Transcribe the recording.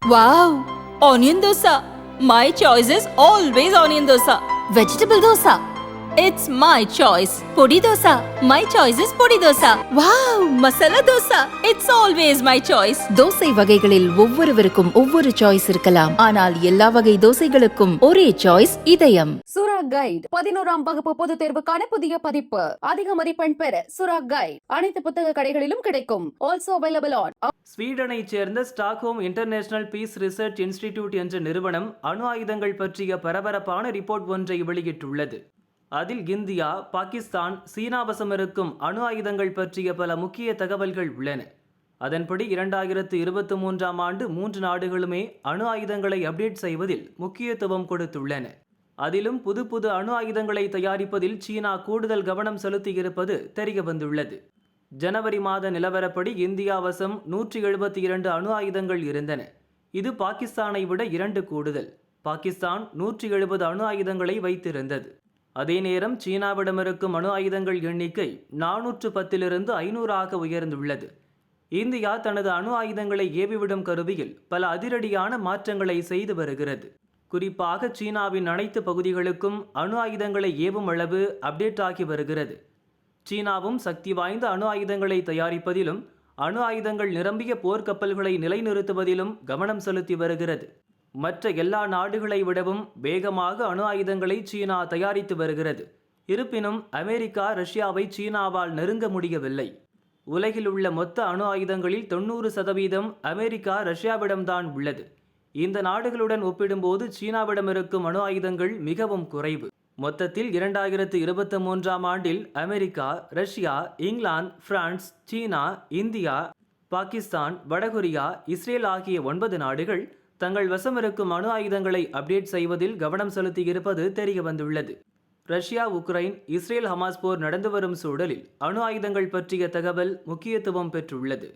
Wow! Onion dosa. My choice is always onion dosa. Vegetable dosa. It's my choice. Podi dosa. My choice is podi dosa. Wow! Masala dosa. It's always my choice. Dosa வகைகளில் ஒவ்வொருவருக்கும் ஒவ்வொரு choice இருக்கலாம், ஆனால் எல்லா வகை தோசைகளுக்கும் ஒரே choice இதயம். சுரா கைட் 11ஆம் வகுப்பு பொதுத் தேர்வுக்கான புதிய பதிப்பு. அதிக மதிப்பெண் பெற சுரா கைட் அனைத்து புத்தக கடைகளிலும் கிடைக்கும். ஆல்சோ அவைலபிள் ஆன். ஸ்வீடனை சேர்ந்த Stockholm International Peace Research Institute என்ற நிறுவனம் அணு ஆயுதங்கள் பற்றிய பரபரப்பான ரிப்போர்ட் ஒன்றை வெளியிட்டுள்ளது. அதில் இந்தியா, பாகிஸ்தான், சீனா வசம் இருக்கும் அணு ஆயுதங்கள் பற்றிய பல முக்கிய தகவல்கள் உள்ளன. அதன்படி 2023ஆம் ஆண்டு 3 நாடுகளுமே அணு ஆயுதங்களை அப்டேட் செய்வதில் முக்கியத்துவம் கொடுத்துள்ளன. அதிலும் புது அணு ஆயுதங்களை தயாரிப்பதில் சீனா கூடுதல் கவனம் செலுத்தியிருப்பது தெரிய வந்துள்ளது. ஜனவரி மாத நிலவரப்படி இந்தியா வசம் 172 அணு ஆயுதங்கள் இருந்தன. இது பாகிஸ்தானை விட 2 கூடுதல். பாகிஸ்தான் 170 அணு ஆயுதங்களை வைத்திருந்தது. அதே நேரம் சீனாவிடம் இருக்கும் அணு ஆயுதங்கள் எண்ணிக்கை 410 500 உயர்ந்துள்ளது. இந்தியா தனது அணு ஆயுதங்களை ஏவிவிடும் கருவியில் பல அதிரடியான மாற்றங்களை செய்து வருகிறது. குறிப்பாக சீனாவின் அனைத்து பகுதிகளுக்கும் அணு ஆயுதங்களை ஏவும் அளவு அப்டேட் ஆகி வருகிறது. சீனாவும் சக்தி வாய்ந்த அணு ஆயுதங்களை தயாரிப்பதிலும் அணு ஆயுதங்கள் நிரம்பிய போர்க்கப்பல்களை நிலைநிறுத்துவதிலும் கவனம் செலுத்தி வருகிறது. மற்ற எல்லா நாடுகளை விடவும் வேகமாக அணு ஆயுதங்களை சீனா தயாரித்து வருகிறது. இருப்பினும் அமெரிக்கா ரஷ்யாவை சீனாவால் நெருங்க முடியவில்லை. உலகில் உள்ள மொத்த அணு ஆயுதங்களில் 90% அமெரிக்கா ரஷ்யாவிடம்தான் உள்ளது. இந்த நாடுகளுடன் ஒப்பிடும்போது சீனாவிடம் இருக்கும் அணு ஆயுதங்கள் மிகவும் குறைவு. மொத்தத்தில் 2023ஆம் ஆண்டில் அமெரிக்கா, ரஷ்யா, இங்கிலாந்து, பிரான்ஸ், சீனா, இந்தியா, பாகிஸ்தான், வடகொரியா, இஸ்ரேல் ஆகிய 9 நாடுகள் தங்கள் வசம் இருக்கும் அணு ஆயுதங்களை அப்டேட் செய்வதில் கவனம் செலுத்தியிருப்பது தெரிய வந்துள்ளது. ரஷ்யா, உக்ரைன், இஸ்ரேல், ஹமாஸ் போர் நடந்து வரும் சூழலில் அணு ஆயுதங்கள் பற்றிய தகவல் முக்கியத்துவம் பெற்றுள்ளது.